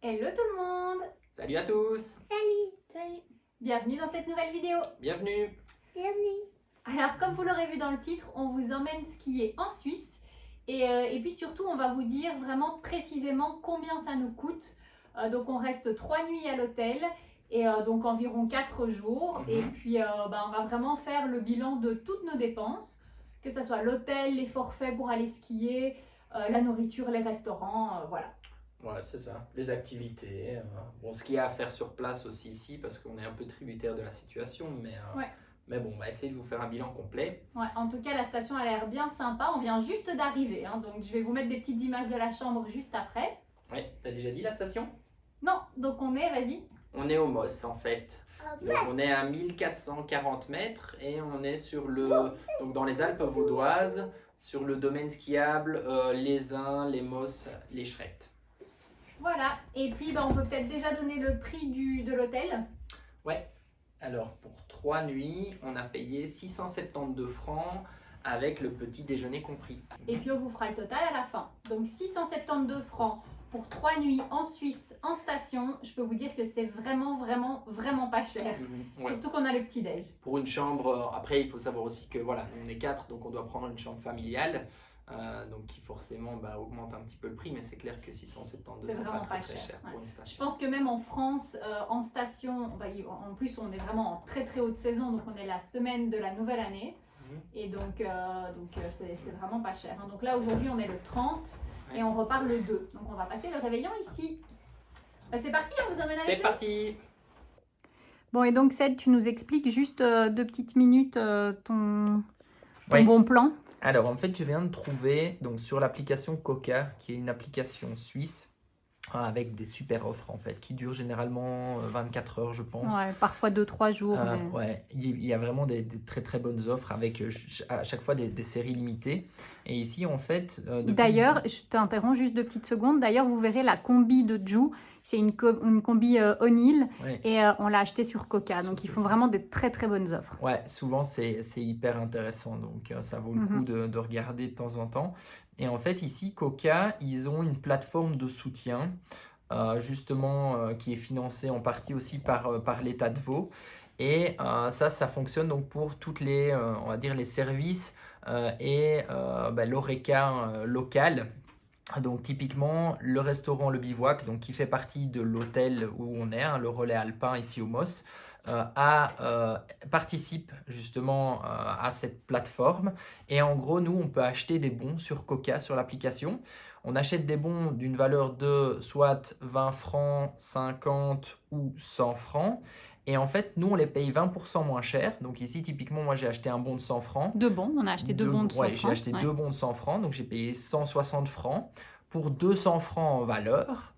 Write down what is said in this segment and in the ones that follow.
Hello tout le monde! Salut à tous! Salut. Bienvenue dans cette nouvelle vidéo! Bienvenue! Alors comme vous l'aurez vu dans le titre, on vous emmène skier en Suisse et puis surtout on va vous dire vraiment précisément combien ça nous coûte. Donc on reste 3 nuits à l'hôtel et donc environ 4 jours et puis on va vraiment faire le bilan de toutes nos dépenses, que ce soit l'hôtel, les forfaits pour aller skier, la nourriture, les restaurants, voilà. Ouais, c'est ça, les activités. Bon, ce qu'il y a à faire sur place aussi ici, parce qu'on est un peu tributaire de la situation, mais bon, on va essayer de vous faire un bilan complet. Ouais, en tout cas, la station a l'air bien sympa. On vient juste d'arriver, hein, donc je vais vous mettre des petites images de la chambre juste après. Ouais, t'as déjà dit la station? Non, donc on est, vas-y. On est au Moss en fait. Donc, on est à 1440 mètres et on est sur donc dans les Alpes vaudoises, sur le domaine skiable, les Uns, les Moss, les Schrecht. Voilà, et puis on peut peut-être déjà donner le prix de l'hôtel. Ouais, alors pour 3 nuits, on a payé 672 francs avec le petit déjeuner compris. Et puis on vous fera le total à la fin. Donc 672 francs pour 3 nuits en Suisse, en station. Je peux vous dire que c'est vraiment pas cher. Ouais. Surtout qu'on a le petit-déj. Pour une chambre, après il faut savoir aussi que voilà, on est 4, donc on doit prendre une chambre familiale. Donc qui forcément augmente un petit peu le prix, mais c'est clair que 672 c'est vraiment pas très cher pour une station. Je pense que même en France, en station, en plus on est vraiment en très haute saison, donc on est la semaine de la nouvelle année, et donc c'est vraiment pas cher. Donc là aujourd'hui on est le 30 et on repart le 2, donc on va passer le réveillon ici. C'est parti, on vous emmène avec nous. C'est parti. Bon, et donc Ced, tu nous expliques juste 2 petites minutes ton Oui. bon plan. Alors en fait je viens de trouver donc sur l'application Coca, qui est une application suisse avec des super offres en fait qui durent généralement 24 heures je pense. Ouais, parfois 2-3 jours. Mais... Ouais, il y a vraiment des très bonnes offres avec à chaque fois des séries limitées. Et ici en fait... D'ailleurs, je t'interromps juste 2 petites secondes. D'ailleurs, vous verrez la combi de Ju, c'est une combi O'Neill, ouais. Et on l'a acheté sur Coca. Donc ils font vraiment des très bonnes offres. Ouais, souvent c'est hyper intéressant, donc ça vaut le coup de regarder de temps en temps. Et en fait ici Coca, ils ont une plateforme de soutien justement qui est financée en partie aussi par l'État de Vaud. Et ça fonctionne donc pour toutes les on va dire les services et l'ORECA local. Donc typiquement le restaurant Le Bivouac, donc qui fait partie de l'hôtel où on est, hein, le Relais Alpin ici au Moss, participe justement à cette plateforme. Et en gros nous on peut acheter des bons sur Coca sur l'application. On achète des bons d'une valeur de soit 20 francs, 50 ou 100 francs. Et en fait, nous, on les paye 20% moins cher. Donc ici, typiquement, moi, j'ai acheté un bon de 100 francs. 2 bons, on a acheté 2 bons de 100 francs. J'ai acheté 2 bons de 100 francs. Donc j'ai payé 160 francs pour 200 francs en valeur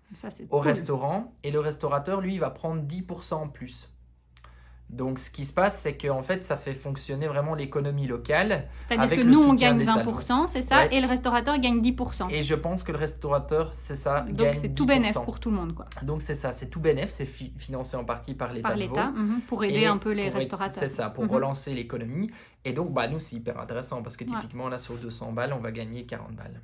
au restaurant. Et le restaurateur, lui, il va prendre 10% en plus. Donc ce qui se passe, c'est qu'en fait, ça fait fonctionner vraiment l'économie locale. C'est-à-dire que nous, on gagne 20%, c'est ça, ouais. Et le restaurateur gagne 10%. Et je pense que le restaurateur, c'est ça, gagne 10%. Donc c'est tout bénéf pour tout le monde, quoi. Donc c'est ça, c'est tout bénéf, c'est financé en partie par l'État de Vaud. Pour aider un peu les restaurateurs. C'est ça, pour relancer l'économie. Et donc, nous, c'est hyper intéressant parce que typiquement, là, sur 200 balles, on va gagner 40 balles.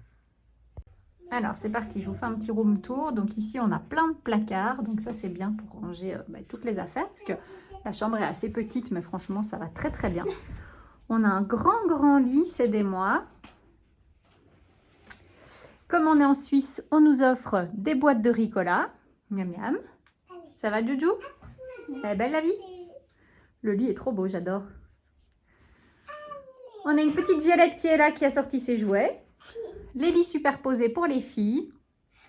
Alors, c'est parti, je vous fais un petit room tour. Donc ici, on a plein de placards. Donc ça, c'est bien pour ranger toutes les affaires parce que la chambre est assez petite, mais franchement, ça va très bien. On a un grand lit, cédez-moi. Comme on est en Suisse, on nous offre des boîtes de Ricola. Miam miam. Ça va, Juju? Elle est belle la vie? Le lit est trop beau, j'adore. On a une petite Violette qui est là, qui a sorti ses jouets. Les lits superposés pour les filles.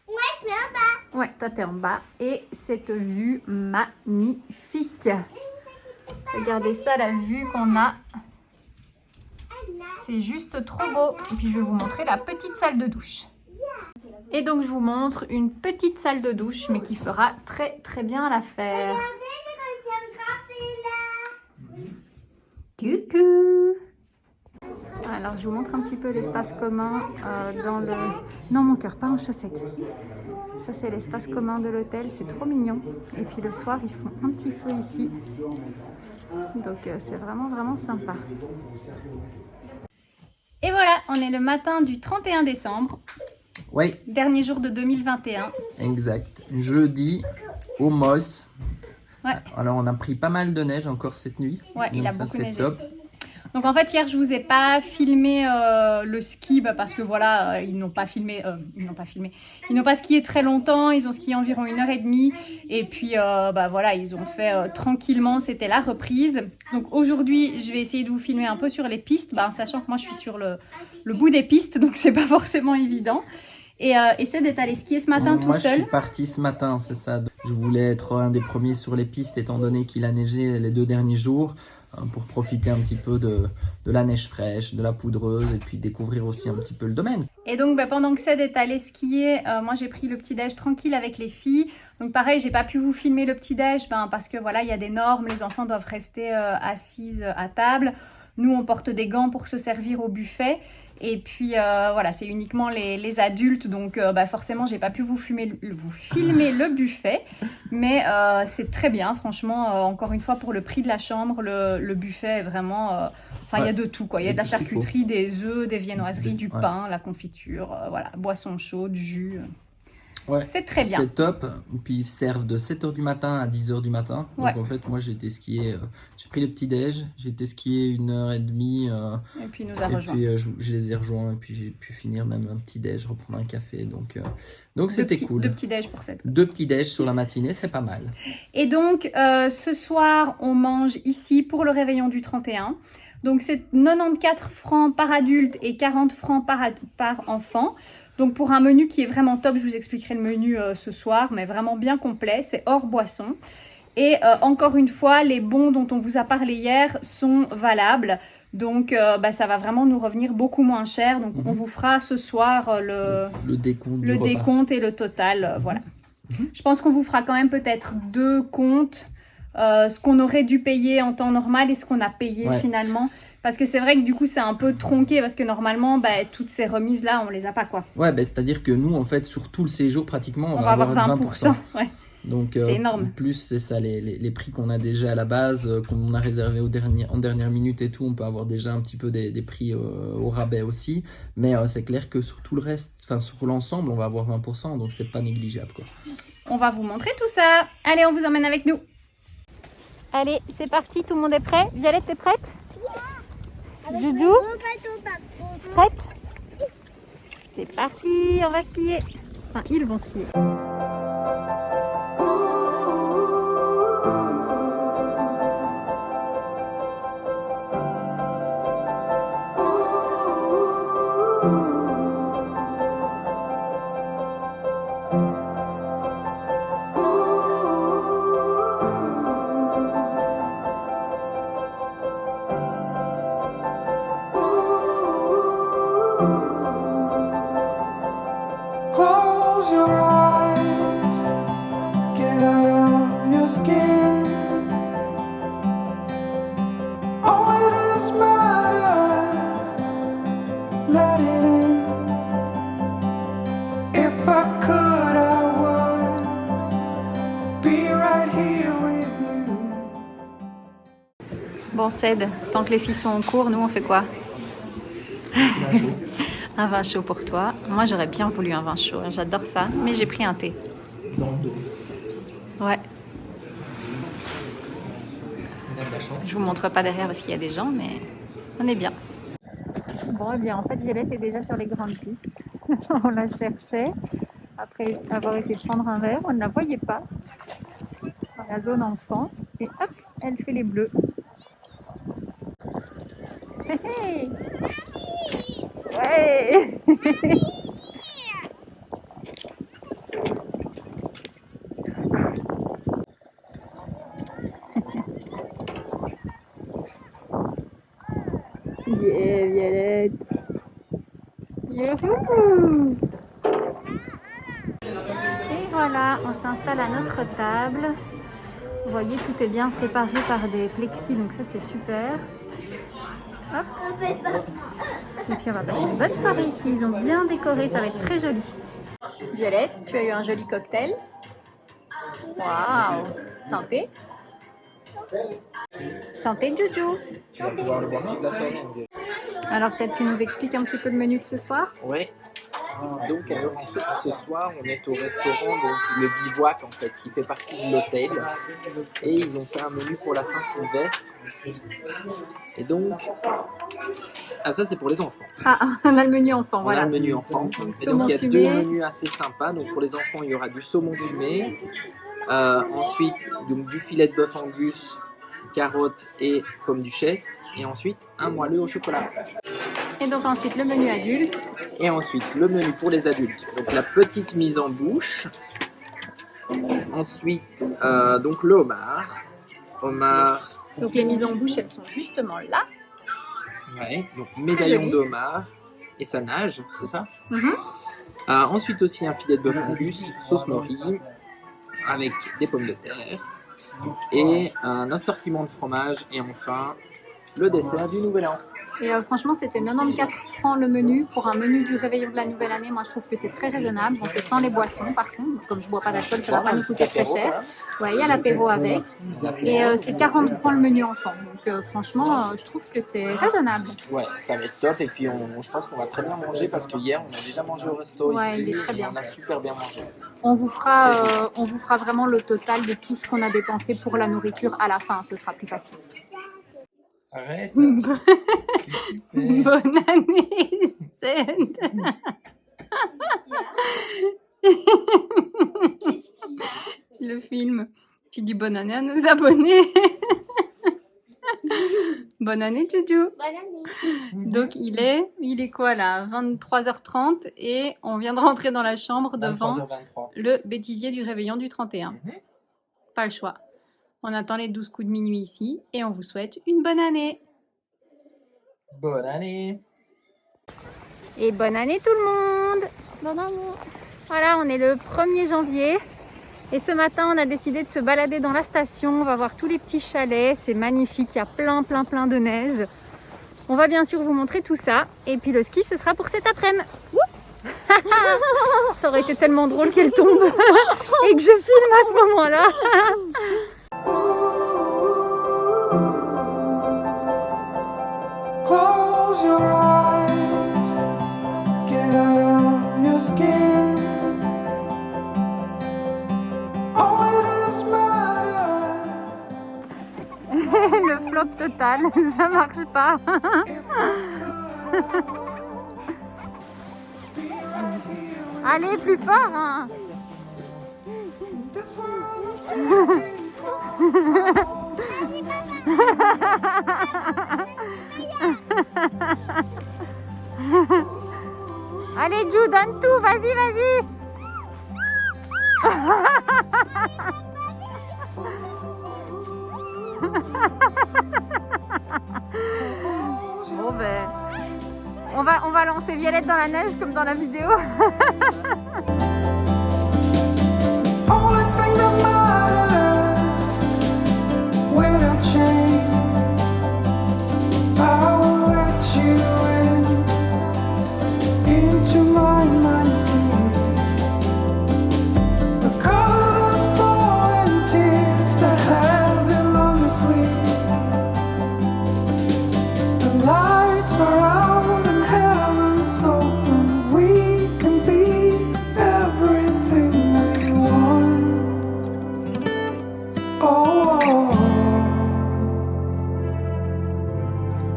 Moi, je suis en bas. Ouais, toi, t'es en bas. Et cette vue magnifique. Regardez ça, la vue qu'on a. C'est juste trop beau. Et puis, je vais vous montrer la petite salle de douche. Et donc, je vous montre une petite salle de douche, mais qui fera très bien l'affaire. Regardez, j'ai réussi à me frapper là. Coucou! Alors, je vous montre un petit peu l'espace commun dans le... Non, mon cœur, pas en chaussettes. Ça, c'est l'espace commun de l'hôtel. C'est trop mignon. Et puis, le soir, ils font un petit feu ici. Donc, c'est vraiment sympa. Et voilà, on est le matin du 31 décembre. Oui, Dernier jour de 2021. exact. Jeudi, au Moss. Ouais. Alors, on a pris pas mal de neige encore cette nuit. Ouais, il Donc a ça, beaucoup c'est neigé. top. Donc en fait hier je vous ai pas filmé le ski parce que voilà ils n'ont pas skié très longtemps, ils ont skié environ 1h30 et puis voilà ils ont fait tranquillement, c'était la reprise. Donc aujourd'hui je vais essayer de vous filmer un peu sur les pistes, sachant que moi je suis sur le bout des pistes donc c'est pas forcément évident. Et essaie d'être allé skier ce matin tout Moi, seul. je suis parti ce matin, c'est ça. Je voulais être un des premiers sur les pistes, étant donné qu'il a neigé les 2 derniers jours, pour profiter un petit peu de la neige fraîche, de la poudreuse, et puis découvrir aussi un petit peu le domaine. Et donc pendant que Ced est allé skier, moi j'ai pris le petit-déj tranquille avec les filles. Donc pareil, j'ai pas pu vous filmer le petit-déj parce que voilà, il y a des normes, les enfants doivent rester assises à table. Nous, on porte des gants pour se servir au buffet. Et puis voilà, c'est uniquement les adultes, donc forcément, j'ai pas pu vous filmer le buffet. Mais c'est très bien, franchement, encore une fois, pour le prix de la chambre, le buffet est vraiment... il y a de tout, quoi. Il y a de la charcuterie, des œufs, des viennoiseries, du pain, la confiture, voilà, boissons chaudes, jus... Ouais, c'est très bien. C'est top. Puis ils servent de 7h du matin à 10h du matin. Ouais. Donc en fait, moi j'ai été skier, j'ai pris le petit déj, j'ai été skier 1h30. Et puis il nous a rejoints. Et puis je les ai rejoints et puis j'ai pu finir même un petit déj, reprendre un café. Donc c'était cool. 2 petits déj pour cette. 2 petits déj sur la matinée, c'est pas mal. Et donc ce soir, on mange ici pour le réveillon du 31. Donc c'est 94 francs par adulte et 40 francs par enfant. Donc pour un menu qui est vraiment top, je vous expliquerai le menu ce soir, mais vraiment bien complet, c'est hors boisson. Et encore une fois, les bons dont on vous a parlé hier sont valables. Donc ça va vraiment nous revenir beaucoup moins cher. Donc on vous fera ce soir le décompte et le total. Voilà. Je pense qu'on vous fera quand même peut-être 2 comptes. Ce qu'on aurait dû payer en temps normal et ce qu'on a payé finalement. Parce que c'est vrai que du coup, c'est un peu tronqué parce que normalement, toutes ces remises-là, on les a pas, quoi. Ouais, c'est-à-dire que nous, en fait, sur tout le séjour, pratiquement, on va avoir 20%. Ouais. Donc, c'est énorme. Plus, c'est ça, les prix qu'on a déjà à la base, qu'on a réservé en dernière minute et tout, on peut avoir déjà un petit peu des prix au rabais aussi. Mais c'est clair que sur tout le reste, enfin sur l'ensemble, on va avoir 20%, donc c'est pas négligeable, quoi. On va vous montrer tout ça. Allez, on vous emmène avec nous. Allez, c'est parti, tout le monde est prêt. Violette, t'es prête? Doudou, prête? C'est parti, on va skier. Enfin, ils vont skier. Close your eyes, get out of your skin. Only this matters, let it in. If I could, I would be right here with you. Bon, Ced, tant que les filles sont en cours, nous on fait quoi? Un vin chaud pour toi. Moi, j'aurais bien voulu un vin chaud. J'adore ça. Mais j'ai pris un thé. Dans le dos. Ouais. On a de la chance. Je vous montre pas derrière parce qu'il y a des gens, mais on est bien. Bon, eh bien, en fait, Violette est déjà sur les grandes pistes. On la cherchait. Après avoir été prendre un verre, on ne la voyait pas. Dans la zone enfant. Et hop, elle fait les bleus. Hey, hey. Ouais. Yeah, Violette. Youhou. Et voilà, on s'installe à notre table. Vous voyez, tout est bien séparé par des plexis, donc ça c'est super. Hop. Et puis on va passer une bonne soirée ici. Ils ont bien décoré, ça va être très joli. Violette, tu as eu un joli cocktail. Waouh! Santé. Santé, Joujou. Tu vas pouvoir le boire toute la soirée. Alors, Ced, tu nous expliques un petit peu le menu de ce soir? Oui. Donc alors en fait ce soir on est au restaurant, donc le Bivouac en fait, qui fait partie de l'hôtel. Et ils ont fait un menu pour la Saint-Sylvestre. Et donc, ah ça c'est pour les enfants. Ah, on a le menu enfant, On voilà. a le menu enfant. Et saumon donc il y a fumé. deux menus assez sympas. Donc pour les enfants il y aura du saumon fumé. Ensuite donc, du filet de bœuf angus, carottes et pommes duchesse. Et ensuite un moelleux au chocolat. Et donc ensuite le menu adulte. Et ensuite le menu pour les adultes. Donc la petite mise en bouche. Ensuite donc le homard. Donc les mises en bouche, elles sont justement là. Ouais, donc médaillon joli. de homard et ça nage, c'est ça? Mhm. Ensuite aussi un filet de bœuf angus, sauce mori, avec des pommes de terre et un assortiment de fromage et enfin le dessert du Nouvel An. Et franchement, c'était 94 francs le menu. Pour un menu du réveillon de la nouvelle année, moi je trouve que c'est très raisonnable. Bon, c'est sans les boissons par contre. Comme je bois pas d'alcool, ça va pas nous coûter très cher. Ouais, il y a l'apéro avec. Et c'est 40 francs le menu enfant. Donc franchement, je trouve que c'est raisonnable. Ouais, ça va être top et puis je pense qu'on va très bien manger parce que hier on a déjà mangé au resto Ouais, ici il est très et bien. on a super bien mangé. On vous fera vraiment le total de tout ce qu'on a dépensé pour la nourriture à la fin. Ce sera plus facile. Arrête. Bonne année, Seth. Le film. Tu dis bonne année à nos abonnés. Bonne année, Joujou. Bonne année. Donc, il est quoi là 23h30 et on vient de rentrer dans la chambre devant 23h23. le bêtisier du réveillon du 31. Pas le choix. On attend les 12 coups de minuit ici et on vous souhaite une bonne année. Bonne année. Et bonne année tout le monde. Bonne année. Voilà, on est le 1er janvier et ce matin on a décidé de se balader dans la station. On va voir tous les petits chalets, c'est magnifique, il y a plein de neige. On va bien sûr vous montrer tout ça et puis le ski ce sera pour cet après-midi. Wouh. Ça aurait été tellement drôle qu'elle tombe et que je filme à ce moment-là. Close your eyes, get out of your skin. Only this matters. Le flop total, ça marche pas. Allez, plus fort hein. This world of change. Allez, Jou, donne tout, vas-y. Bon ben, on va lancer Violette dans la neige comme dans la vidéo. Only thing that matters without change. I will let you into my mind's deep. The color that fallen tears that have been long asleep. The lights are out and heaven's open. We can be everything we want. Oh,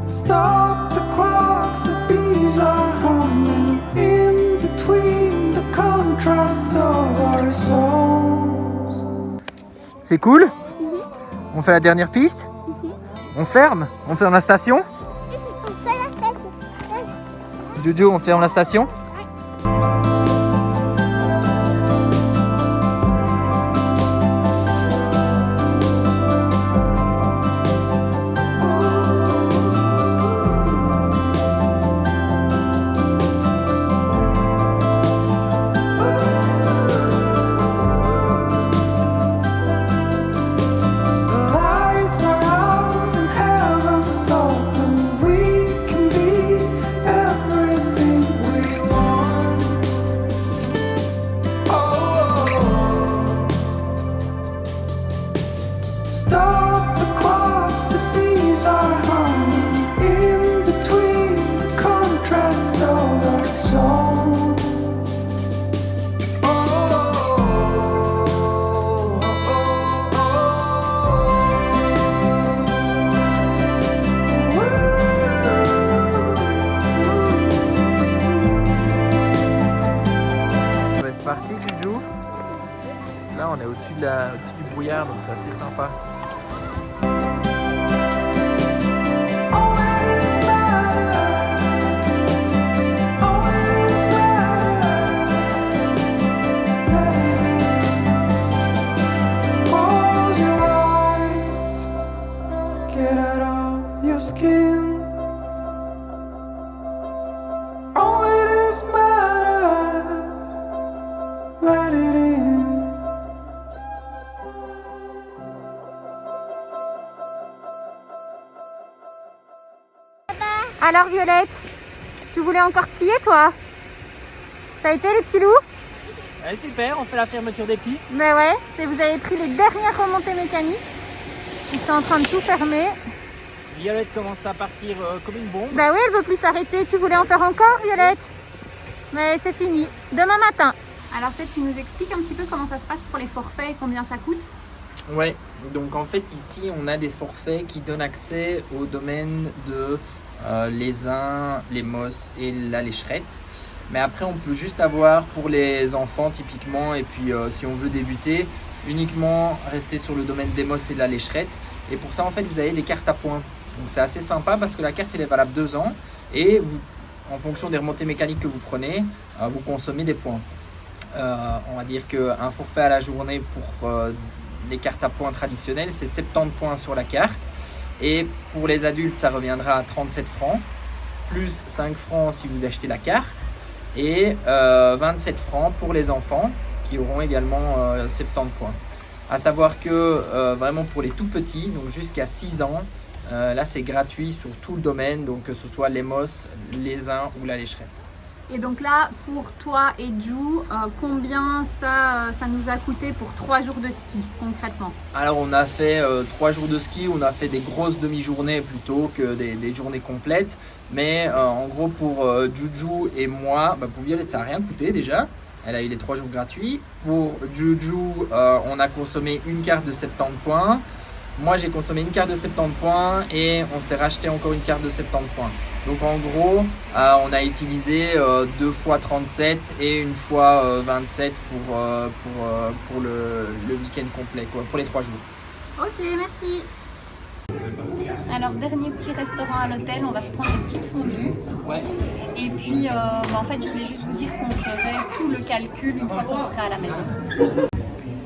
stop the clocks, the bees are humming in between the contrasts of our souls. C'est cool? On fait la dernière piste? On ferme? On ferme la station? Joujou, on ferme la station? The lights are out and heaven's open. We can be everything we want. Oh, stop the clocks, the bees are humming in between the contrasts of our souls. Là, on est au-dessus du brouillard, donc c'est assez sympa. Close your eyes, get out of your skin. All it is matters, let it in. Alors Violette, tu voulais encore skier toi? Ça a été les petits loups? Ouais, super, on fait la fermeture des pistes. Mais ouais, vous avez pris les dernières remontées mécaniques. Ils sont en train de tout fermer. Violette commence à partir comme une bombe. Bah oui, elle veut plus s'arrêter. Tu voulais en faire encore Violette? Mais c'est fini, demain matin. Alors Seth, tu nous expliques un petit peu comment ça se passe pour les forfaits et combien ça coûte? Ouais, donc en fait ici on a des forfaits qui donnent accès au domaine de les Uns, les Mosses et la Lécherette. Mais après on peut juste avoir pour les enfants typiquement et puis si on veut débuter uniquement rester sur le domaine des Mosses et de la Lécherette. Et pour ça en fait vous avez les cartes à points. Donc c'est assez sympa parce que la carte elle est valable 2 ans et vous, en fonction des remontées mécaniques que vous prenez, vous consommez des points. On va dire qu'un forfait à la journée pour les cartes à points traditionnelles, c'est 70 points sur la carte. Et pour les adultes, ça reviendra à 37 francs, plus 5 francs si vous achetez la carte, et 27 francs pour les enfants, qui auront également 70 points. À savoir que vraiment pour les tout petits, donc jusqu'à 6 ans, là c'est gratuit sur tout le domaine, donc que ce soit les Mosses, les Uns ou la Lécherette. Et donc là, pour toi et Ju, combien ça nous a coûté pour 3 jours de ski concrètement? Alors on a fait 3 jours de ski, on a fait des grosses demi-journées plutôt que des journées complètes. Mais en gros pour Juju et moi, pour Violette ça n'a rien coûté déjà. Elle a eu les 3 jours gratuits. Pour Juju, on a consommé une carte de 70 points. Moi j'ai consommé une carte de 70 points et on s'est racheté encore une carte de 70 points. Donc en gros, on a utilisé 2 fois 37 et une fois 27 pour le week-end complet, quoi, pour les 3 jours. Ok, merci. Alors, dernier petit restaurant à l'hôtel, on va se prendre une petite fondue. Ouais. Et puis, en fait, je voulais juste vous dire qu'on ferait tout le calcul une fois qu'on serait à la maison.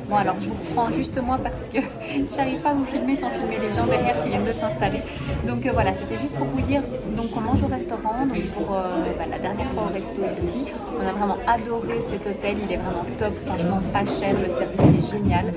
Bon, alors je vous reprends juste moi parce que j'arrive pas à vous filmer sans filmer les gens derrière qui viennent de s'installer. Donc voilà, c'était juste pour vous dire, donc on mange au restaurant, donc pour la dernière fois au resto ici. On a vraiment adoré cet hôtel, il est vraiment top, franchement pas cher, le service est génial.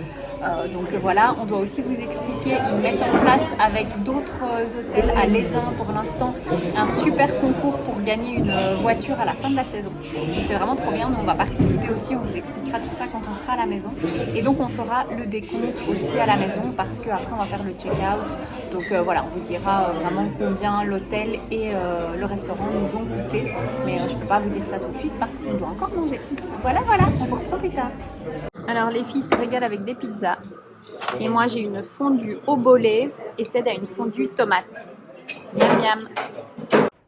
Donc voilà, on doit aussi vous expliquer, ils mettent en place avec d'autres hôtels à l'Aisin pour l'instant un super concours pour gagner une voiture à la fin de la saison. Donc c'est vraiment trop bien, nous on va participer aussi, on vous expliquera tout ça quand on sera à la maison. Et donc on fera le décompte aussi à la maison parce qu'après on va faire le check-out. Donc voilà, on vous dira vraiment combien l'hôtel et le restaurant nous ont coûté. Mais je ne peux pas vous dire ça tout de suite parce qu'on doit encore manger. Voilà, on vous reprend plus tard. Alors les filles se régalent avec des pizzas. Et moi j'ai une fondue au bolet et Ced a une fondue tomate. Miam miam.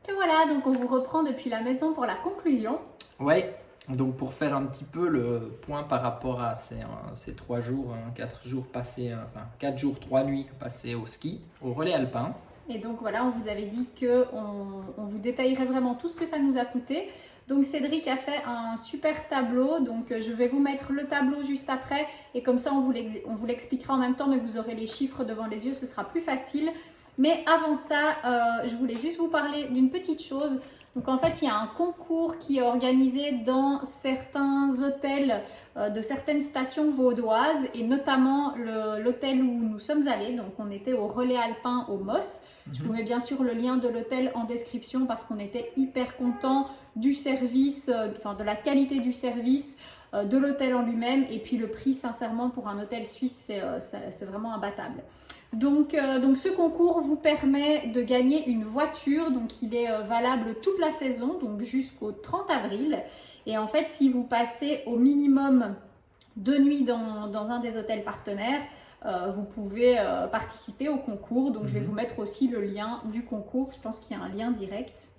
Et voilà, donc on vous reprend depuis la maison pour la conclusion. Ouais, donc pour faire un petit peu le point par rapport à ces 3 jours, 4 jours passés, 4 jours, 3 nuits passées au ski, au relais alpin. Et donc voilà, on vous avait dit qu'on vous détaillerait vraiment tout ce que ça nous a coûté. Donc Cédric a fait un super tableau, donc je vais vous mettre le tableau juste après et comme ça on vous l'expliquera en même temps, mais vous aurez les chiffres devant les yeux, ce sera plus facile. Mais avant ça, je voulais juste vous parler d'une petite chose. Donc en fait, il y a un concours qui est organisé dans certains hôtels de certaines stations vaudoises et notamment l'hôtel où nous sommes allés. Donc on était au relais alpin au Moss. Je vous mets bien sûr le lien de l'hôtel en description parce qu'on était hyper contents du service, de la qualité du service, de l'hôtel en lui-même et puis le prix sincèrement pour un hôtel suisse c'est vraiment imbattable. Donc ce concours vous permet de gagner une voiture, donc il est valable toute la saison, donc jusqu'au 30 avril. Et en fait, si vous passez au minimum 2 nuits dans un des hôtels partenaires, vous pouvez participer au concours. Donc je vais vous mettre aussi le lien du concours, je pense qu'il y a un lien direct.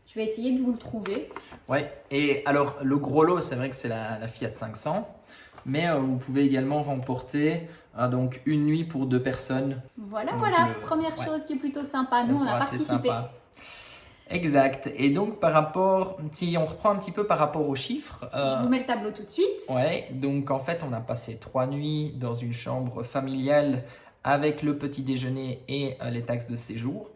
Je vais essayer de vous le trouver. Ouais, et alors le gros lot, c'est vrai que c'est la Fiat 500. Mais vous pouvez également remporter donc une nuit pour 2 personnes. Voilà, Donc, voilà, première chose qui est plutôt sympa. Nous, on a assez participé. sympa. Exact. Et donc si on reprend un petit peu par rapport aux chiffres. Je vous mets le tableau tout de suite. Ouais, donc en fait, on a passé 3 nuits dans une chambre familiale avec le petit déjeuner et les taxes de séjour.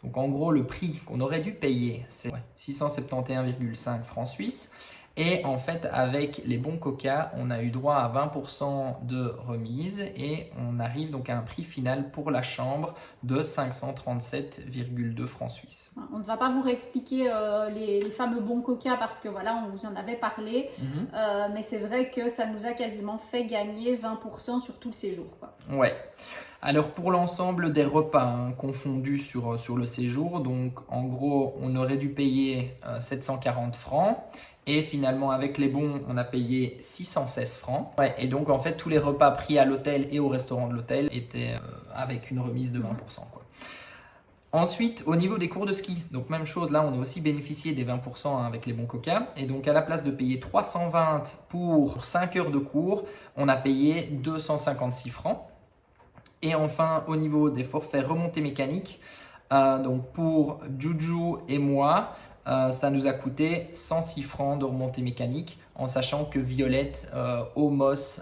Donc en gros, le prix qu'on aurait dû payer, c'est 671,5 francs suisses. Et en fait, avec les bons Coca, on a eu droit à 20% de remise et on arrive donc à un prix final pour la chambre de 537,2 francs suisses. On ne va pas vous réexpliquer les fameux bons Coca parce que voilà, on vous en avait parlé. Mais c'est vrai que ça nous a quasiment fait gagner 20% sur tout le séjour, quoi. Ouais. Alors pour l'ensemble des repas confondus sur le séjour, donc en gros, on aurait dû payer 740 francs. Et finalement, avec les bons, on a payé 616 francs. Ouais, et donc, en fait, tous les repas pris à l'hôtel et au restaurant de l'hôtel étaient avec une remise de 20%, quoi. Ensuite, au niveau des cours de ski, donc même chose, là, on a aussi bénéficié des 20% avec les bons Coca. Et donc, à la place de payer 320 pour 5 heures de cours, on a payé 256 francs. Et enfin, au niveau des forfaits remontée mécanique, donc pour Juju et moi, ça nous a coûté 106 francs de remontée mécanique, en sachant que Violette, Omos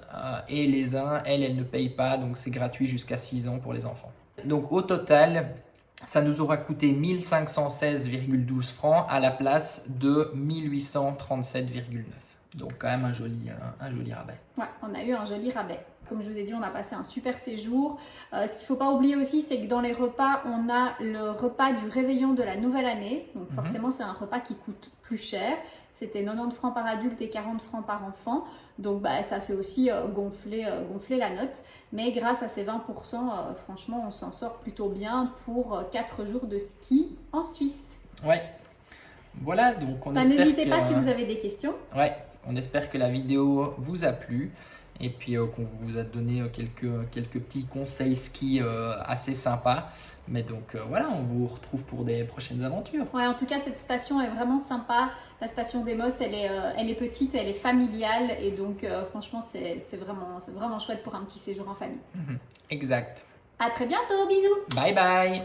et les uns, elles ne payent pas, donc c'est gratuit jusqu'à 6 ans pour les enfants. Donc au total, ça nous aura coûté 1516,12 francs à la place de 1837,9. Donc quand même un joli rabais. Ouais, on a eu un joli rabais. Comme je vous ai dit, on a passé un super séjour. Ce qu'il ne faut pas oublier aussi, c'est que dans les repas, on a le repas du réveillon de la nouvelle année. Donc forcément, c'est un repas qui coûte plus cher. C'était 90 francs par adulte et 40 francs par enfant. Donc ça fait aussi gonfler la note. Mais grâce à ces 20%, franchement, on s'en sort plutôt bien pour 4 jours de ski en Suisse. Ouais. Voilà, donc on espère n'hésitez pas si vous avez des questions. Ouais, on espère que la vidéo vous a plu. Et puis qu'on vous a donné quelques petits conseils ski assez sympas. Mais donc voilà, on vous retrouve pour des prochaines aventures. Ouais, en tout cas, cette station est vraiment sympa. La station d'Emos, elle est petite, elle est familiale. Et donc franchement, c'est vraiment chouette pour un petit séjour en famille. Exact. À très bientôt, bisous. Bye bye.